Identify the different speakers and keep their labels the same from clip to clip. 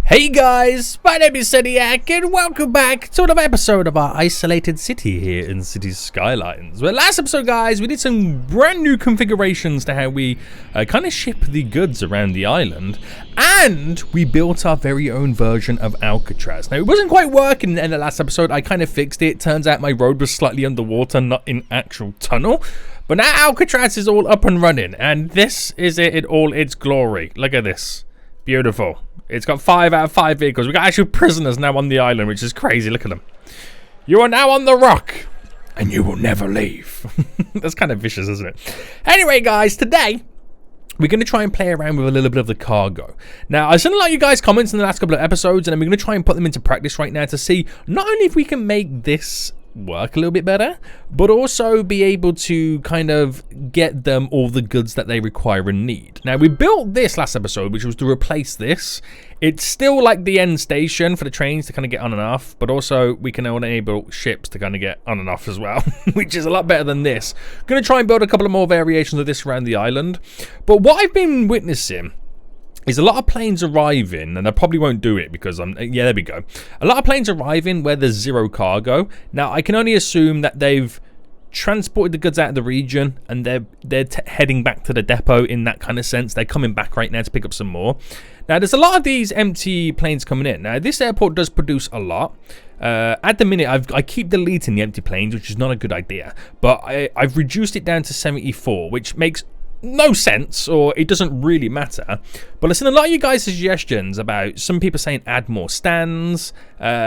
Speaker 1: Hey guys, my name is Zodiac and welcome back to another episode of our isolated city here in City Skylines. Well, last episode guys, we did some brand new configurations to how we kind of ship the goods around the island, and we built our very own version of Alcatraz. Now it wasn't quite working in the last episode, I kind of fixed it. Turns out my road was slightly underwater, not in actual tunnel. But now Alcatraz is all up and running, and this is it in all its glory. Look at this, beautiful. It's got 5 out of 5 vehicles. We've got actual prisoners now on the island, which is crazy. Look at them. You are now on the rock, and you will never leave. That's kind of vicious, isn't it? Anyway, guys, today we're going to try and play around with a little bit of the cargo. Now, I sent a lot of you guys comments in the last couple of episodes, and we're going to try and put them into practice right now to see not only if we can make this work a little bit better, but also be able to kind of get them all the goods that they require and need. Now, we built this last episode, which was to replace this. It's still like the end station for the trains to kind of get on and off, but also we can enable ships to kind of get on and off as well, which is a lot better than this. Going to try and build a couple of more variations of this around the island. But what I've been witnessing is a lot of planes arriving, and I probably won't do it because yeah, there we go. A lot of planes arriving where there's zero cargo. Now, I can only assume that they've transported the goods out of the region and they're heading back to the depot in that kind of sense. They're coming back right now to pick up some more. Now, there's a lot of these empty planes coming in. Now, this airport does produce a lot. At the minute, I keep deleting the empty planes, which is not a good idea. But I've reduced it down to 74, which makes no sense, or it doesn't really matter. But I've seen a lot of you guys' suggestions about some people saying add more stands,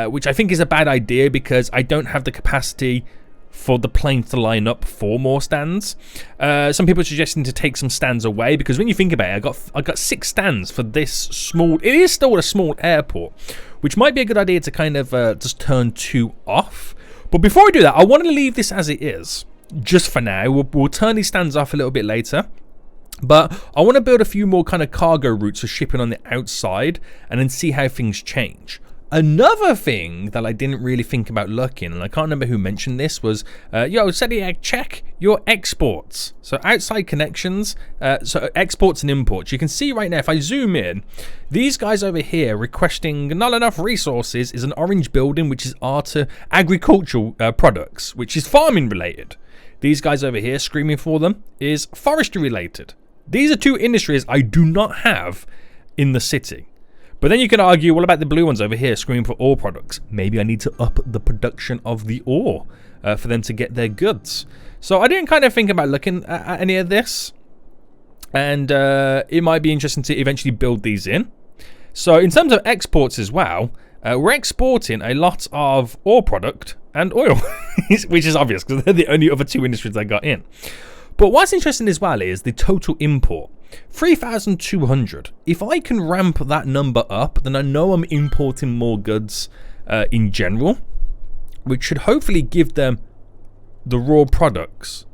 Speaker 1: which I think is a bad idea because I don't have the capacity for the planes to line up for more stands. Some people are suggesting to take some stands away because when you think about it, I got 6 stands for this small. It is still a small airport, which might be a good idea to kind of just turn 2 off. But before I do that, I want to leave this as it is just for now. We'll turn these stands off a little bit later. But I want to build a few more kind of cargo routes for shipping on the outside and then see how things change. Another thing that I didn't really think about looking, and I can't remember who mentioned this, was, yo, Zodiac, check your exports. So outside connections, so exports and imports. You can see right now, if I zoom in, these guys over here requesting not enough resources is an orange building, which is agricultural products, which is farming related. These guys over here screaming for them is forestry related. These are 2 industries I do not have in the city. But then you can argue, what about the blue ones over here screaming for ore products? Maybe I need to up the production of the ore for them to get their goods. So I didn't kind of think about looking at any of this. And it might be interesting to eventually build these in. So in terms of exports as well, we're exporting a lot of ore product and oil, which is obvious because they're the only other 2 industries I got in. But what's interesting as well is the total import, 3,200. If I can ramp that number up, then I know I'm importing more goods in general, which should hopefully give them the raw products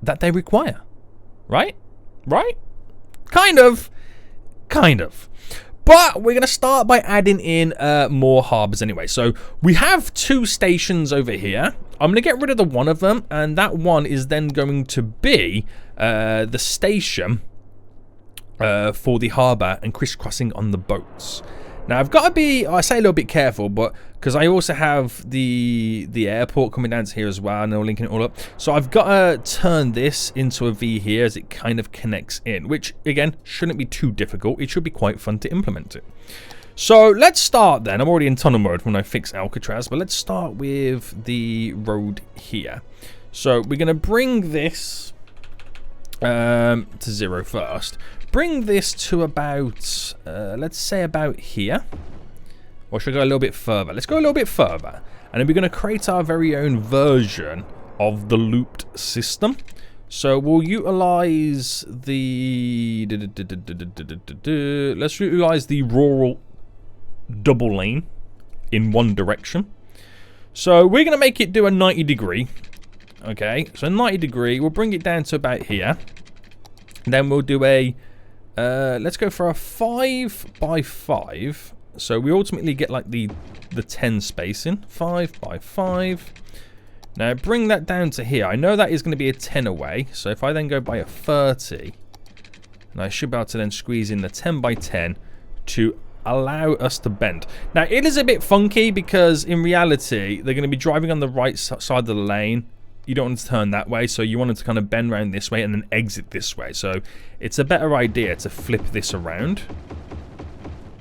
Speaker 1: that they require. Right? Right? Kind of. But we're going to start by adding in more harbors anyway. So we have 2 stations over here. I'm going to get rid of the one of them, and that one is then going to be the station for the harbor and crisscrossing on the boats. Now I've got to be, I say a little bit careful, but because I also have the airport coming down to here as well, and I'll link it all up. So I've got to turn this into a V here as it kind of connects in, which again shouldn't be too difficult. It should be quite fun to implement it. So let's start then. I'm already in tunnel mode when I fix Alcatraz, but let's start with the road here. So we're going to bring this to 0 first. Bring this to about, let's say about here. Or should I go a little bit further? Let's go a little bit further. And then we're going to create our very own version of the looped system. So we'll utilize the... Let's utilize the rural double lane in one direction. So we're going to make it do a 90 degree. Okay, so 90 degree. We'll bring it down to about here. Then we'll do a... let's go for a 5 by 5. So we ultimately get like the 10 spacing. 5 by 5. Now bring that down to here. I know that is going to be a 10 away. So if I then go by a 30, and I should be able to then squeeze in the 10 by 10 to allow us to bend. Now, it is a bit funky because in reality, they're going to be driving on the right side of the lane. You don't want to turn that way, so you want to kind of bend around this way and then exit this way. So it's a better idea to flip this around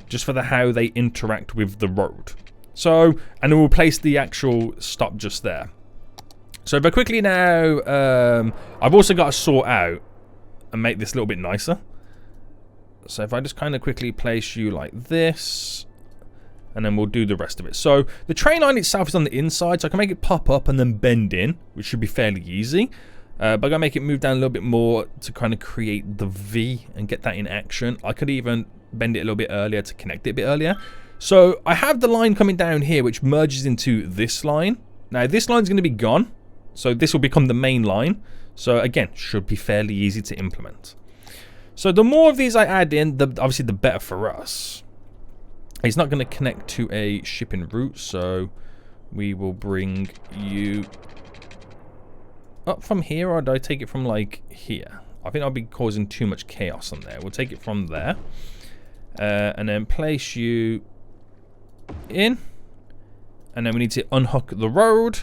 Speaker 1: just for how they interact with the road. So, and then we'll place the actual stop just there. So if I quickly now, I've also got to sort out and make this a little bit nicer. So if I just kind of quickly place you like this, and then we'll do the rest of it. So the train line itself is on the inside, so I can make it pop up and then bend in, which should be fairly easy. But I'm going to make it move down a little bit more to kind of create the V and get that in action. I could even bend it a little bit earlier to connect it a bit earlier. So I have the line coming down here, which merges into this line. Now this line's going to be gone, so this will become the main line. So again, should be fairly easy to implement. So the more of these I add in, obviously the better for us. It's not going to connect to a shipping route, so we will bring you up from here, or do I take it from like here? I think I'll be causing too much chaos on there. We'll take it from there, and then place you in, and then we need to unhook the road,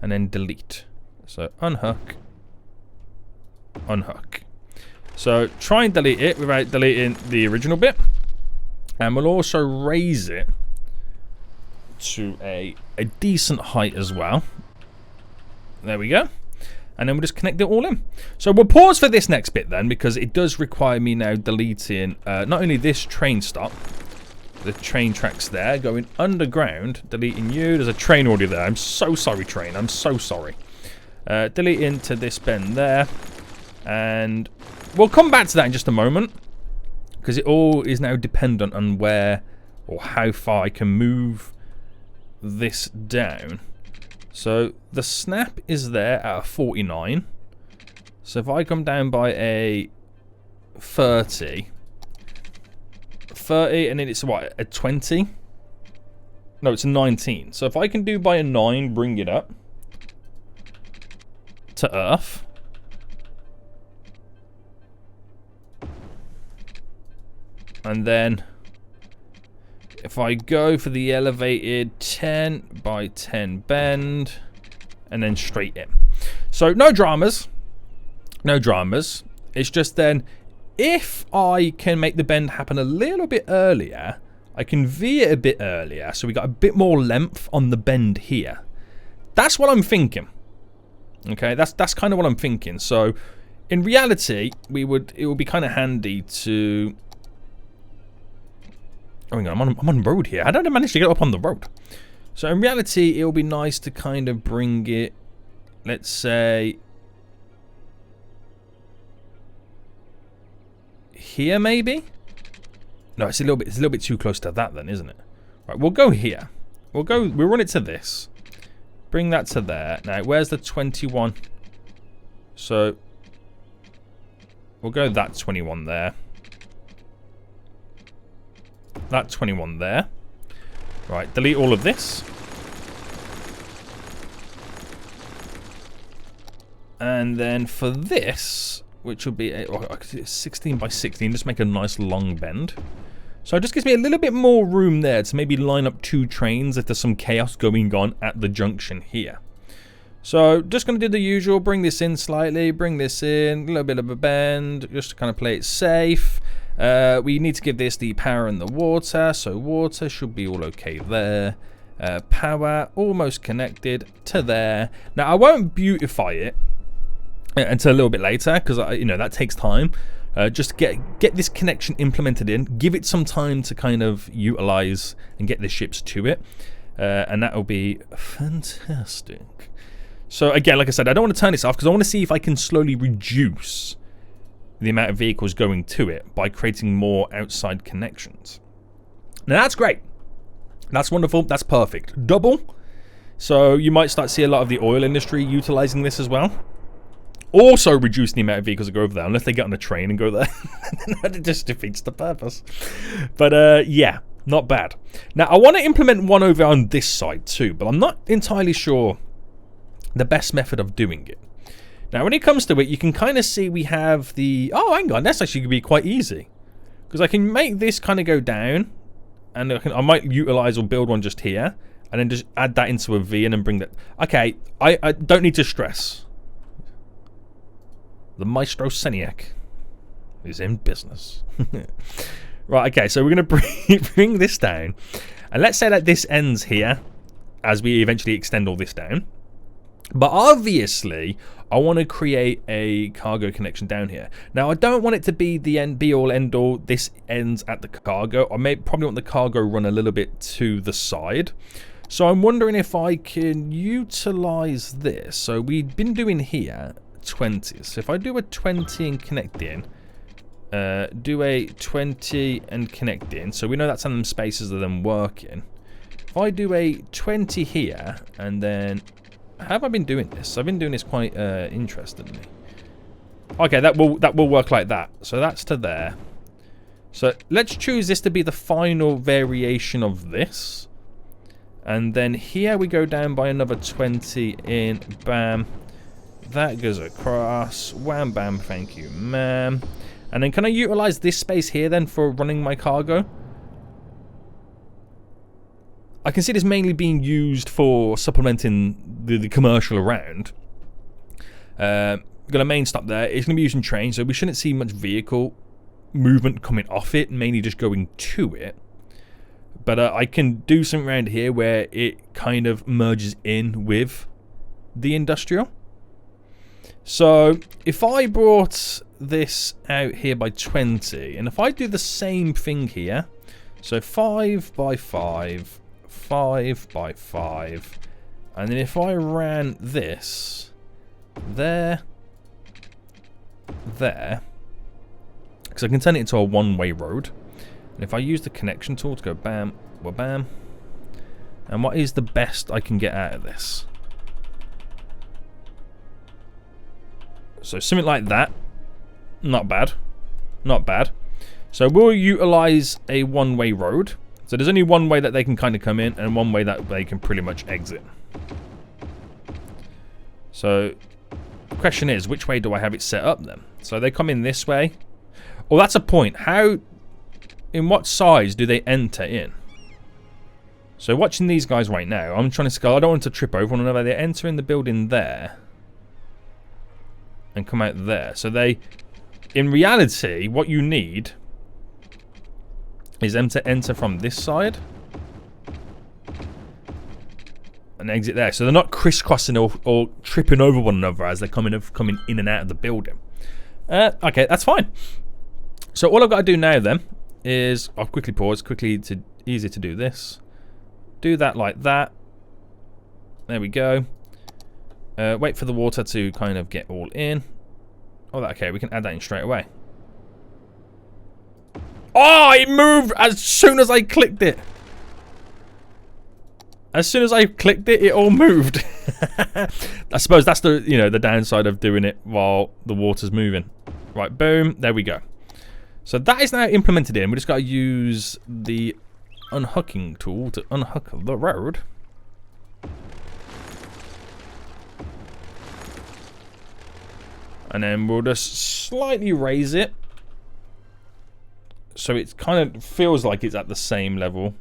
Speaker 1: and then delete. So unhook, unhook. So try and delete it without deleting the original bit. And we'll also raise it to a decent height as well. There we go. And then we'll just connect it all in. So we'll pause for this next bit then, because it does require me now deleting not only this train stop, the train tracks there, going underground, deleting you. There's a train already there. I'm so sorry, train. I'm so sorry. Deleting to this bend there. And we'll come back to that in just a moment, because it all is now dependent on where or how far I can move this down. So the snap is there at a 49. So if I come down by a 30, and then it's what, a 20? No, it's a 19. So if I can do by a 9, bring it up to Earth. And then if I go for the elevated 10 by 10 bend, and then straight in. So no dramas. No dramas. It's just then, if I can make the bend happen a little bit earlier, I can V it a bit earlier, so we got a bit more length on the bend here. That's what I'm thinking. Okay, that's kind of what I'm thinking. So in reality, it would be kind of handy to... Oh, hang on, I'm on road here. How did I manage to get up on the road? So in reality, it will be nice to kind of bring it, let's say, here maybe? No, it's a little bit too close to that then, isn't it? Right, we'll go here. We'll run it to this. Bring that to there. Now, where's the 21? So we'll go that 21 there. That 21 there. Right, delete all of this. And then for this, which will be a 16 by 16, just make a nice long bend. So it just gives me a little bit more room there to maybe line up two trains if there's some chaos going on at the junction here. So just going to do the usual, bring this in slightly, bring this in, a little bit of a bend, just to kind of play it safe. We need to give this the power and the water, so water should be all okay there. Power almost connected to there. Now I won't beautify it until a little bit later, because that takes time. Just get this connection implemented in, give it some time to kind of utilize and get the ships to it, and that will be fantastic. So again, like I said, I don't want to turn this off because I want to see if I can slowly reduce the amount of vehicles going to it by creating more outside connections. Now that's great. That's wonderful. That's perfect. Double. So you might start to see a lot of the oil industry utilizing this as well. Also reduce the amount of vehicles that go over there, unless they get on a train and go there. It just defeats the purpose. But yeah, not bad. Now I want to implement one over on this side too, but I'm not entirely sure the best method of doing it. Now, when it comes to it, you can kind of see we have the... Oh, hang on. That's actually going to be quite easy. Because I can make this kind of go down. And I might utilize or build one just here. And then just add that into a V and then bring that... Okay, I don't need to stress. The Maestro Seniac is in business. Right, okay, so we're going to bring this down. And let's say that this ends here as we eventually extend all this down. But obviously, I want to create a cargo connection down here. Now, I don't want it to be the end, be all, end all. This ends at the cargo. I may probably want the cargo run a little bit to the side. So I'm wondering if I can utilize this. So we've been doing here 20. So if I do a 20 and connect in, do a 20 and connect in. So we know that's some spaces of them working. If I do a 20 here and then... How have I been doing this? I've been doing this quite interestingly. Okay, that will work like that. So that's to there. So let's choose this to be the final variation of this. And then here we go down by another 20 in. Bam. That goes across. Wham, bam, thank you, ma'am. And then can I utilize this space here then for running my cargo? I can see this mainly being used for supplementing the commercial around. Got a main stop there. It's going to be using train, so we shouldn't see much vehicle movement coming off it, mainly just going to it. But I can do something around here where it kind of merges in with the industrial. So if I brought this out here by 20, and if I do the same thing here, so 5 by 5, 5 by 5, and then if I ran this there, because I can turn it into a one-way road. And if I use the connection tool to go bam, well, bam, and what is the best I can get out of this? So something like that. Not bad. Not bad. So we'll utilize a one-way road. So there's only one way that they can kind of come in and one way that they can pretty much exit. So the question is, which way do I have it set up then? So they come in this way. Oh, that's a point. How... In what size do they enter in? So watching these guys right now, I'm trying to scale. I don't want to trip over one another. They enter in the building there and come out there. So they, in reality, what you need is them to enter from this side and exit there. So they're not crisscrossing or tripping over one another as they're coming in and out of the building. Okay, that's fine. So all I've got to do now then is, I'll quickly pause, easy to do this. Do that like that. There we go. Wait for the water to kind of get all in. Oh, okay, we can add that in straight away. Oh, it moved as soon as I clicked it. As soon as I clicked it, it all moved. I suppose that's the, the downside of doing it while the water's moving. Right, boom, there we go. So that is now implemented in. We just got to use the unhooking tool to unhook the road. And then we'll just slightly raise it. So it kind of feels like it's at the same level.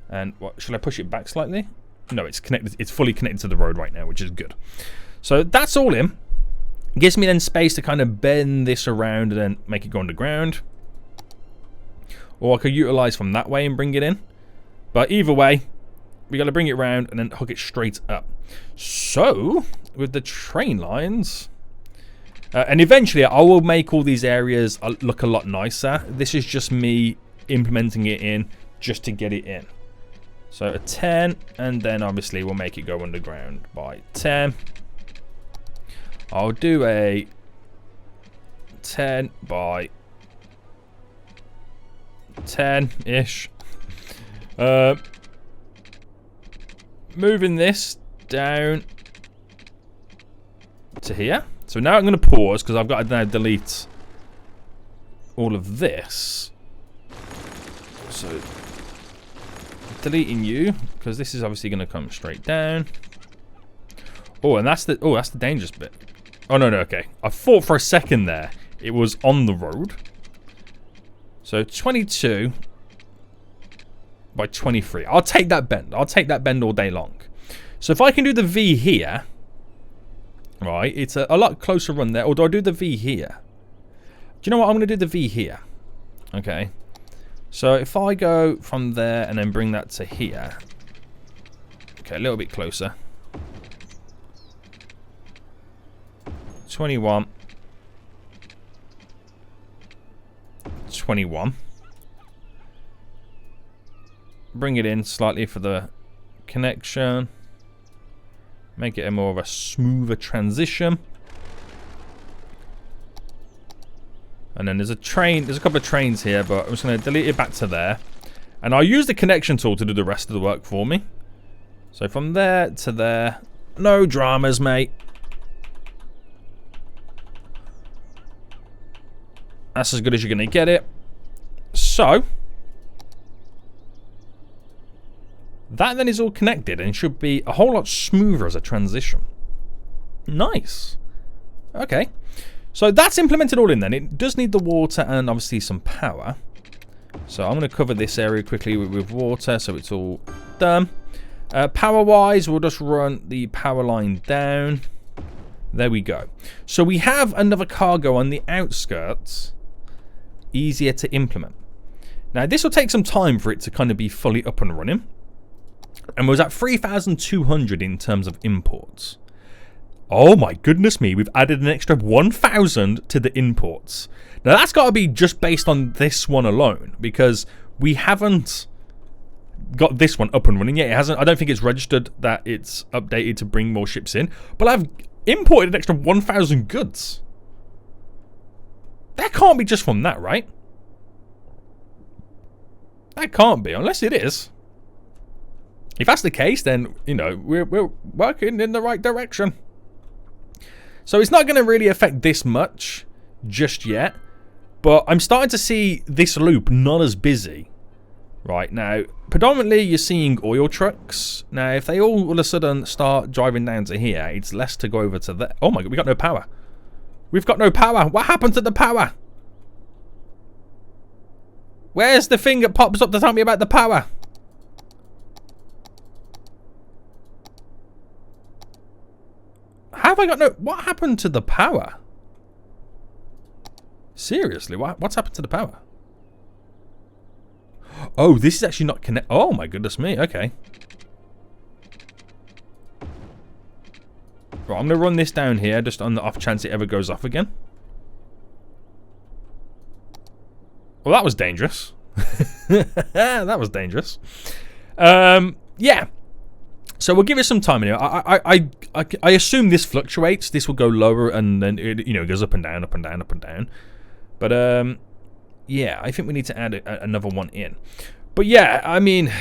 Speaker 1: And what, should I push it back slightly? No, it's connected. It's fully connected to the road right now, which is good. So that's all in. Gives me then space to kind of bend this around and then make it go underground. Or I could utilize from that way and bring it in. But either way, we got to bring it around and then hook it straight up. So, with the train lines... and eventually I will make all these areas look a lot nicer. This is just me implementing it in just to get it in. So a 10, and then obviously we'll make it go underground by 10. I'll do a 10 by 10-ish. Moving this down to here. So now I'm going to pause because I've got to now delete all of this. So deleting you because this is obviously going to come straight down. Oh, and that's the dangerous bit. Oh, no, okay. I thought for a second there it was on the road. So 22 by 23. I'll take that bend. I'll take that bend all day long. So if I can do the V here, right, it's a lot closer run there. Or do I do the V here? Do you know what? I'm going to do the V here. Okay. So if I go from there and then bring that to here. Okay, a little bit closer. 21. 21. Bring it in slightly for the connection. Make it a more of a smoother transition. And then there's a train, there's a couple of trains here, but I'm just going to delete it back to there. And I'll use the connection tool to do the rest of the work for me. So from there to there, no dramas, mate. That's as good as you're going to get it. So, that then is all connected and should be a whole lot smoother as a transition. Nice. Okay. So that's implemented all in then. It does need the water and obviously some power. So I'm going to cover this area quickly with water so it's all done. Power-wise, we'll just run the power line down. There we go. So we have another cargo on the outskirts. Easier to implement. Now this will take some time for it to kind of be fully up and running. And was at 3,200 in terms of imports. Oh my goodness me, we've added an extra 1,000 to the imports. Now that's got to be just based on this one alone, because we haven't got this one up and running yet. It hasn't. I don't think it's registered that it's updated to bring more ships in, but I've imported an extra 1,000 goods. That can't be just from that, right? That can't be, unless it is. If that's the case, then, you know, we're working in the right direction. So it's not going to really affect this much just yet. But I'm starting to see this loop not as busy right now. Predominantly, you're seeing oil trucks. Now, if they all of a sudden start driving down to here, it's less to go over to there. Oh my God, we got no power. We've got no power. What happened to the power? Where's the thing that pops up to tell me about the power? Have I got no... What happened to the power? Seriously, what's happened to the power? Oh, this is actually not connect... Oh my goodness me, okay. Right, I'm going to run this down here, just on the off chance it ever goes off again. Well, that was dangerous. That was dangerous. Yeah. So we'll give it some time anyway. I assume this fluctuates. This will go lower and then it, you know, goes up and down, up and down, up and down. But yeah, I think we need to add another one in. But yeah, I mean,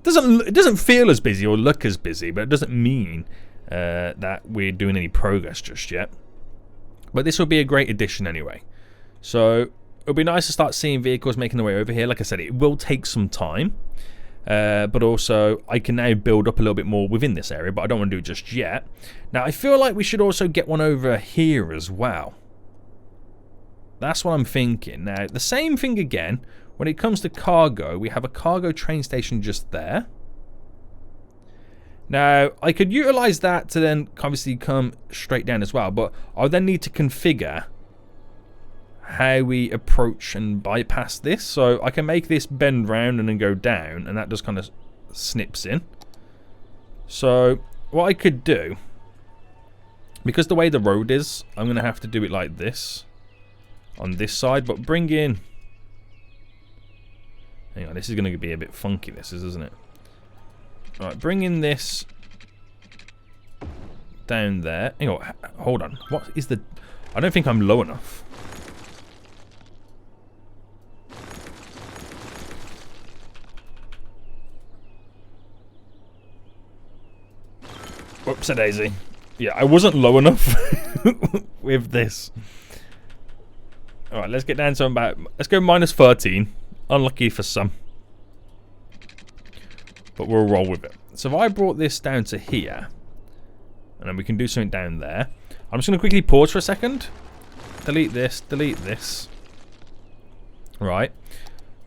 Speaker 1: it doesn't feel as busy or look as busy, but it doesn't mean that we're doing any progress just yet. But this will be a great addition anyway. So it'll be nice to start seeing vehicles making their way over here. Like I said, it will take some time. But also, I can now build up a little bit more within this area, but I don't want to do it just yet. Now, I feel like we should also get one over here as well. That's what I'm thinking. Now, the same thing again. When it comes to cargo, we have a cargo train station just there. Now, I could utilize that to then obviously come straight down as well, but I'll then need to configure how we approach and bypass this. So I can make this bend round and then go down, and that just kind of snips in. So what I could do, because the way the road is, I'm going to have to do it like this on this side, but bring in... Hang on, this is going to be a bit funky, this is, isn't it? Alright, bring in this down there. Hang on, hold on. What is the... I don't think I'm low enough. Whoops a daisy. Yeah, I wasn't low enough with this. Alright, let's get down to about... Let's go minus 13. Unlucky for some. But we'll roll with it. So if I brought this down to here, And then we can do something down there. I'm just going to quickly pause for a second. Delete this, delete this. Right.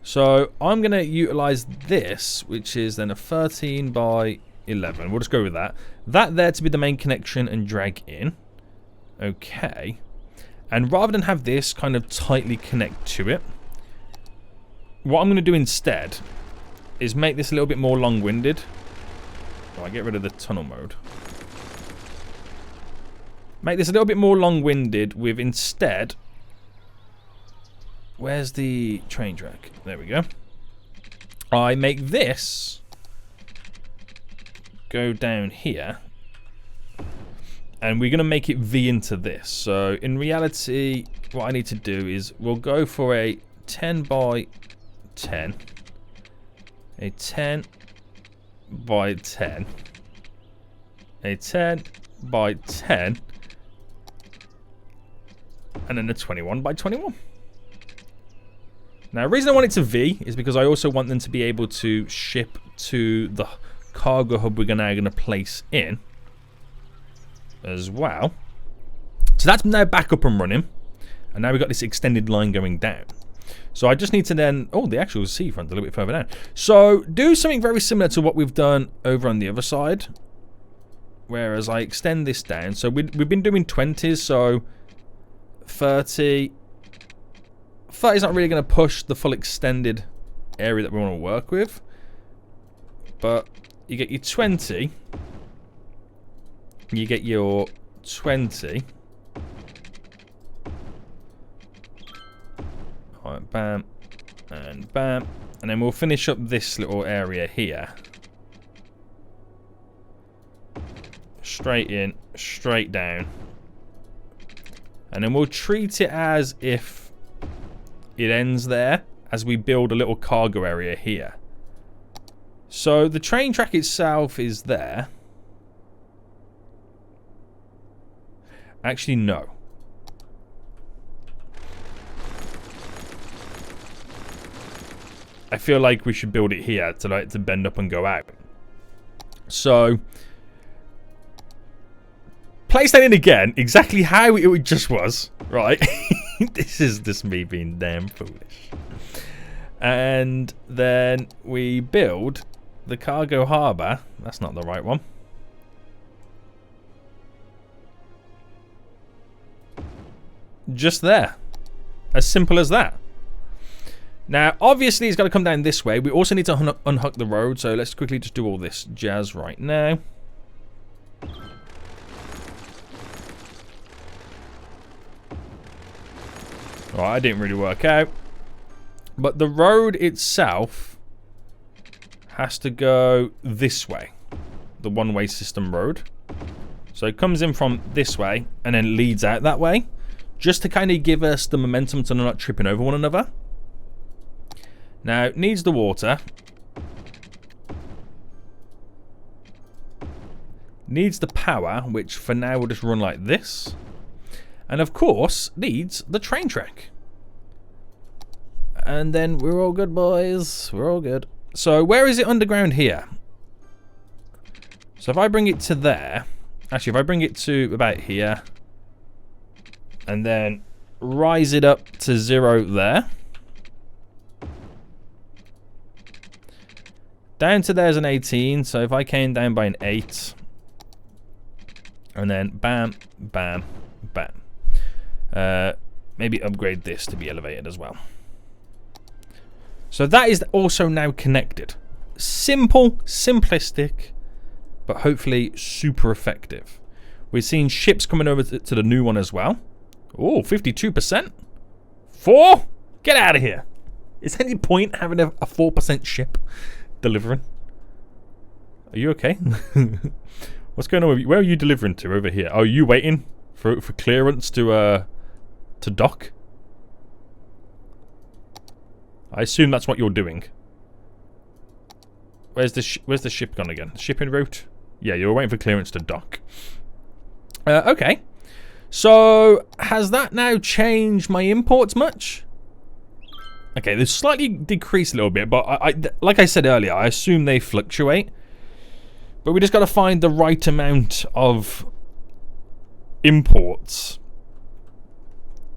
Speaker 1: So I'm going to utilize this, which is then a 13 by 11. We'll just go with that. That there to be the main connection and drag in. Okay. And rather than have this kind of tightly connect to it, what I'm going to do instead is make this a little bit more long-winded. Right, get rid of the tunnel mode. Make this a little bit more long-winded with instead... Where's the train track? There we go. I make this go down here. And we're going to make it V into this. So in reality, what I need to do is we'll go for a 10 by 10. A 10 by 10. A 10 by 10. And then a 21 by 21. Now, the reason I want it to V is because I also want them to be able to ship to the cargo hub we're now going to place in as well. So that's now back up and running. And now we've got this extended line going down. So I just need to then... Oh, the actual seafront a little bit further down. So do something very similar to what we've done over on the other side. Whereas I extend this down. So we've been doing 20s, so 30... 30 is not really going to push the full extended area that we want to work with. But you get your 20. You get your 20. Alright, bam. And bam. And then we'll finish up this little area here. Straight in, straight down. And then we'll treat it as if it ends there as we build a little cargo area here. So the train track itself is there. Actually, no. I feel like we should build it here to bend up and go out. So place that in again, exactly how it just was, right? This is just me being damn foolish. And then we build the cargo harbour. That's not the right one. Just there. As simple as that. Now, obviously, it's got to come down this way. We also need to unhook the road, so let's quickly just do all this jazz right now. Alright, I didn't really work out. But the road itself has to go this way. The one-way system road. So it comes in from this way and then leads out that way. Just to kind of give us the momentum to not tripping over one another. Now, it needs the water. Needs the power, which for now will just run like this. And of course, needs the train track. And then we're all good, boys. We're all good. So, where is it underground here? So, if I bring it to there... Actually, if I bring it to about here... And then rise it up to 0 there. Down to there's an 18. So, if I came down by an 8... And then bam, bam, bam. Maybe upgrade this to be elevated as well. So that is also now connected. Simple, simplistic, but hopefully super effective. We're seeing ships coming over to the new one as well. Oh, 52%. 4? Get out of here. Is there any point having a 4% ship delivering? Are you okay? What's going on with you? Where are you delivering to over here? Oh, are you waiting for clearance to dock? I assume that's what you're doing. Where's the ship gone again? Shipping route? Yeah, you're waiting for clearance to dock. Okay. So, has that now changed my imports much? Okay, they've slightly decreased a little bit, but like I said earlier, I assume they fluctuate. But we just got to find the right amount of imports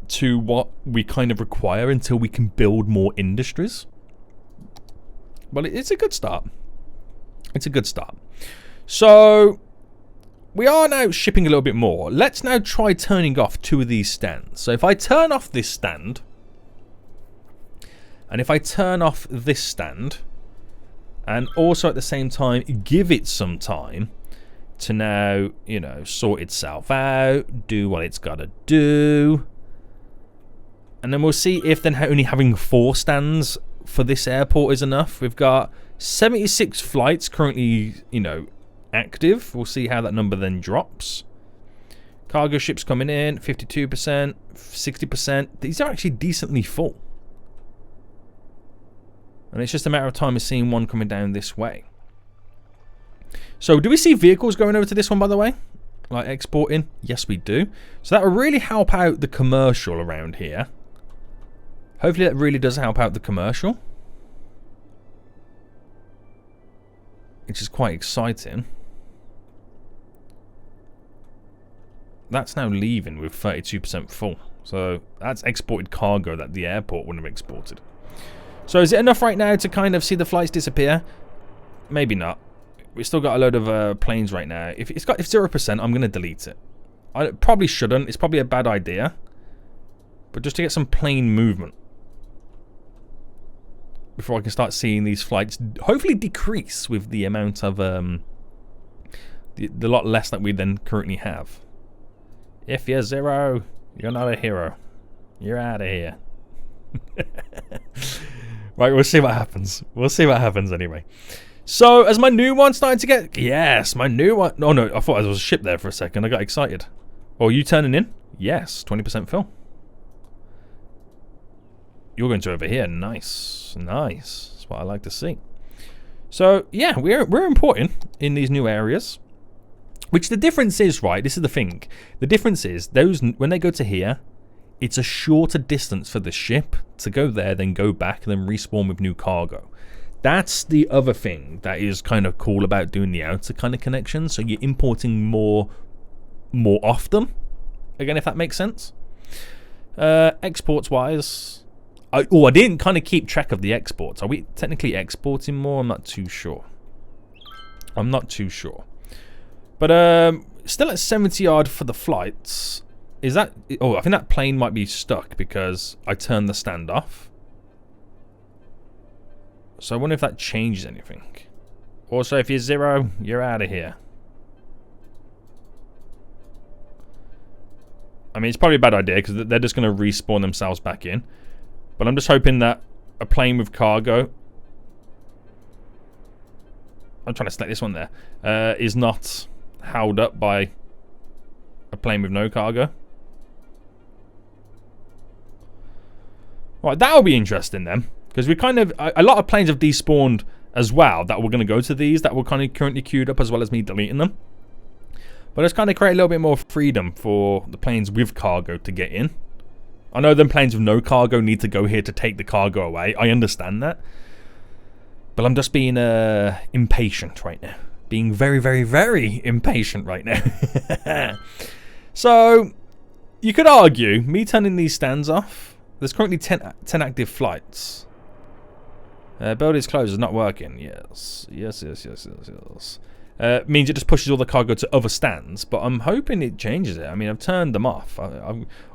Speaker 1: to what we kind of require until we can build more industries. But it's a good start. It's a good start. So we are now shipping a little bit more. Let's now try turning off 2 of these stands. So if I turn off this stand, and if I turn off this stand, and also at the same time give it some time to now, you know, sort itself out, do what it's got to do. And then we'll see if then only having 4 stands for this airport is enough. We've got 76 flights currently, you know, active. We'll see how that number then drops. Cargo ships coming in, 52%, 60%. These are actually decently full. And it's just a matter of time of seeing one coming down this way. So, do we see vehicles going over to this one, by the way? Like exporting? Yes, we do. So that will really help out the commercial around here. Hopefully that really does help out the commercial. Which is quite exciting. That's now leaving with 32% full. So that's exported cargo that the airport wouldn't have exported. So is it enough right now to kind of see the flights disappear? Maybe not. We've still got a load of planes right now. If 0%, I'm going to delete it. I probably shouldn't. It's probably a bad idea. But just to get some plane movement. Before I can start seeing these flights hopefully decrease with the amount of... the lot less that we then currently have. If you're 0, you're not a hero. You're out of here. Right, we'll see what happens. We'll see what happens anyway. So, as my new one starting to get... Yes, my new one... Oh, no, I thought there was a ship there for a second. I got excited. Oh, you turning in? Yes, 20% fill. You're going to over here. Nice. Nice. That's what I like to see. So, yeah, we're importing in these new areas. Which the difference is, right, this is the thing. The difference is, those when they go to here, it's a shorter distance for the ship to go there, then go back, and then respawn with new cargo. That's the other thing that is kind of cool about doing the outer kind of connection. So you're importing more often. Again, if that makes sense. Exports-wise... I didn't kind of keep track of the exports. Are we technically exporting more? I'm not too sure. I'm not too sure. But still at 70 odd for the flights. Is that... Oh, I think that plane might be stuck because I turned the stand off. So I wonder if that changes anything. Also, if you're 0, you're out of here. I mean, it's probably a bad idea because they're just going to respawn themselves back in. But I'm just hoping that a plane with cargo... I'm trying to select this one there. Is not held up by a plane with no cargo. Right, that'll be interesting then. Because we kind of... A lot of planes have despawned as well that we're going to go to these that were kind of currently queued up as well as me deleting them. But let's kind of create a little bit more freedom for the planes with cargo to get in. I know them planes with no cargo need to go here to take the cargo away. I understand that. But I'm just being impatient right now. Being very, very, very impatient right now. So, you could argue, me turning these stands off, there's currently 10 active flights. Build is closed, it's not working. Yes. Means it just pushes all the cargo to other stands, but I'm hoping it changes it. I mean, I've turned them off.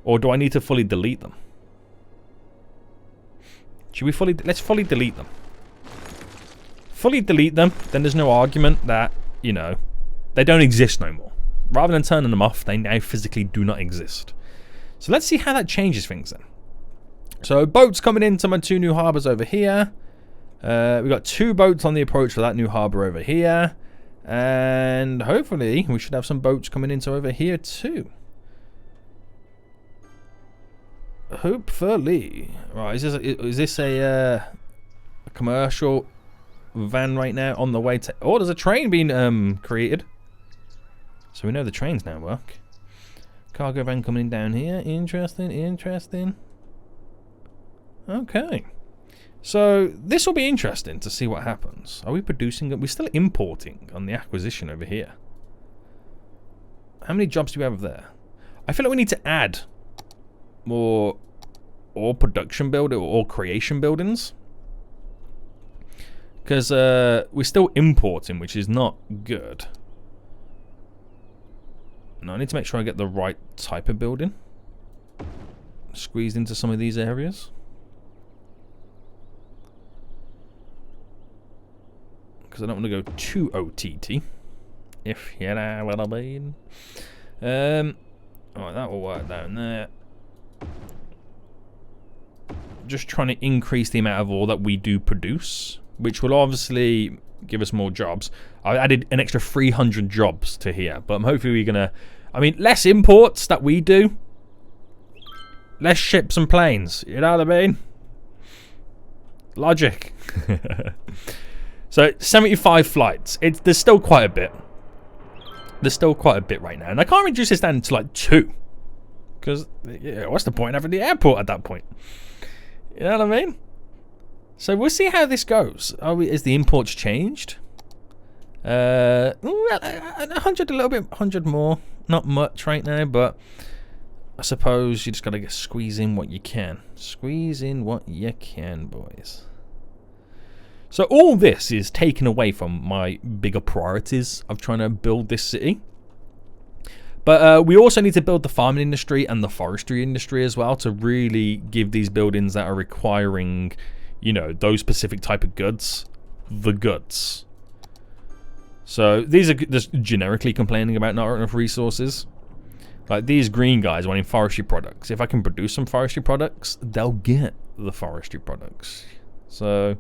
Speaker 1: Or do I need to fully delete them? Should we fully... Let's fully delete them. Fully delete them, then there's no argument that, you know, they don't exist no more. Rather than turning them off, they now physically do not exist. So let's see how that changes things then. So boats coming into my 2 new harbours over here. We've got 2 boats on the approach for that new harbour over here. And hopefully we should have some boats coming into over here too. Hopefully. Right, is this a commercial van right now on the way to... Oh, there's a train being created. So we know the trains now work. Cargo van coming down here. Interesting. Okay. So this will be interesting to see what happens. Are we producing? We're still importing on the acquisition over here. How many jobs do we have there? I feel like we need to add more ore production build or creation buildings. Because we're still importing, which is not good. No, I need to make sure I get the right type of building squeezed into some of these areas. Because I don't want to go too OTT, if you know what I mean. Alright, that will work down there. Just trying to increase the amount of ore that we do produce, which will obviously give us more jobs. I added an extra 300 jobs to here, but I'm hopefully we're gonna, I mean, less imports that we do, less ships and planes, you know what I mean? Logic. So 75 flights. There's still quite a bit. There's still quite a bit right now, and I can't reduce this down to like 2, because yeah, what's the point of having the airport at that point? You know what I mean? So we'll see how this goes. Is the imports changed? 100 a little bit, 100 more. Not much right now, but I suppose you just gotta squeeze in what you can. Squeeze in what you can, boys. So all this is taken away from my bigger priorities of trying to build this city. But we also need to build the farming industry and the forestry industry as well to really give these buildings that are requiring, you know, those specific type of goods, the goods. So these are just generically complaining about not enough resources. Like these green guys wanting forestry products. If I can produce some forestry products, they'll get the forestry products. So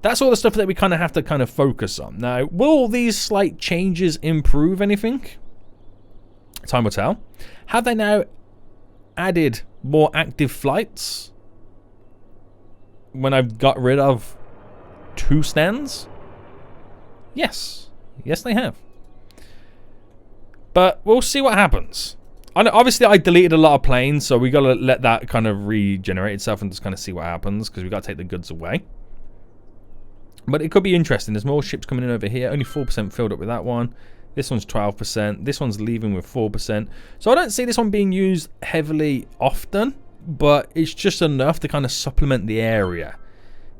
Speaker 1: that's all the stuff that we kind of have to focus on. Now, will these slight changes improve anything? Time will tell. Have they now added more active flights when I've got rid of 2 stands? Yes. Yes, they have. But we'll see what happens. Obviously, I deleted a lot of planes, so we got to let that kind of regenerate itself and just kind of see what happens, because we got to take the goods away. But it could be interesting. There's more ships coming in over here. Only 4% filled up with that one. This one's 12%. This one's leaving with 4%. So I don't see this one being used heavily often, but it's just enough to kind of supplement the area.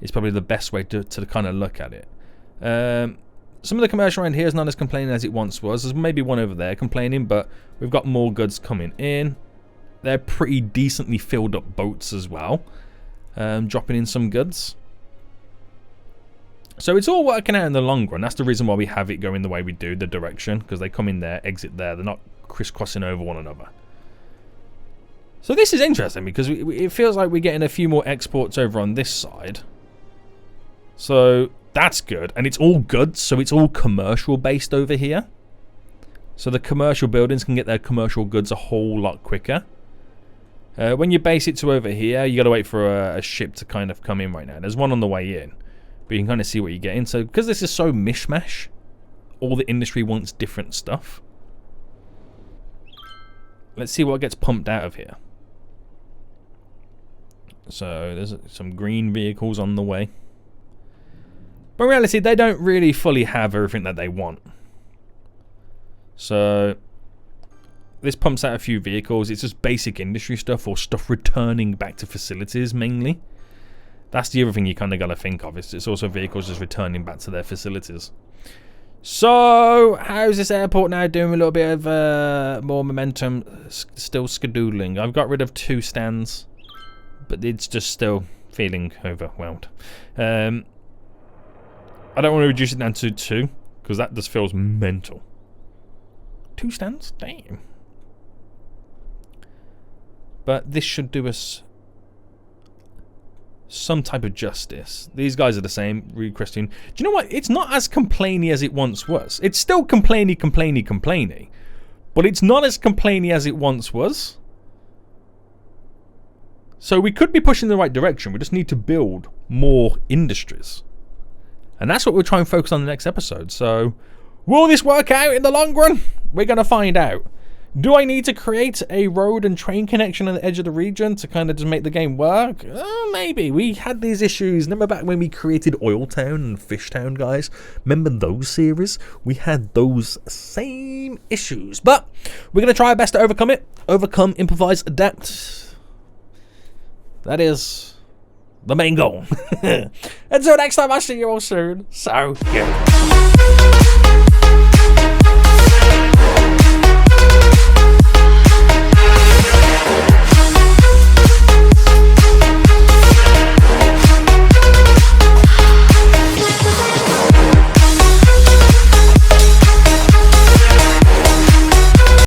Speaker 1: It's probably the best way to kind of look at it. Some of the commercial around here is not as complaining as it once was. There's maybe one over there complaining, but we've got more goods coming in. They're pretty decently filled up boats as well, dropping in some goods. So it's all working out in the long run. That's the reason why we have it going the way we do, the direction, because they come in there, exit there. They're not crisscrossing over one another. So this is interesting because it feels like we're getting a few more exports over on this side. So that's good. And it's all goods, so it's all commercial based over here. So the commercial buildings can get their commercial goods a whole lot quicker. When you base it to over here, you got to wait for a ship to kind of come in right now. There's one on the way in. But you can kind of see what you get in. So because this is so mishmash, all the industry wants different stuff. Let's see what gets pumped out of here. So there's some green vehicles on the way. But in reality, they don't really fully have everything that they want. So this pumps out a few vehicles. It's just basic industry stuff or stuff returning back to facilities mainly. That's the other thing you kind of got to think of. It's also vehicles just returning back to their facilities. So, how's this airport now doing? A little bit of more momentum. Still skadoodling. I've got rid of 2 stands, but it's just still feeling overwhelmed. I don't want to reduce it down to 2, because that just feels mental. 2 stands? Damn. But this should do us some type of justice. These guys are the same, requesting. Do you know what? It's not as complainy as it once was. It's still complainy, but it's not as complainy as it once was. So we could be pushing in the right direction. We just need to build more industries. And that's what we'll try and focus on in the next episode. So will this work out in the long run? We're going to find out. Do I need to create a road and train connection on the edge of the region to kind of just make the game work? Maybe. We had these issues. Remember back when we created Oil Town and Fish Town, guys? Remember those series? We had those same issues. But we're going to try our best to overcome it. Overcome, improvise, adapt. That is the main goal. Until next time, I'll see you all soon. So, yeah.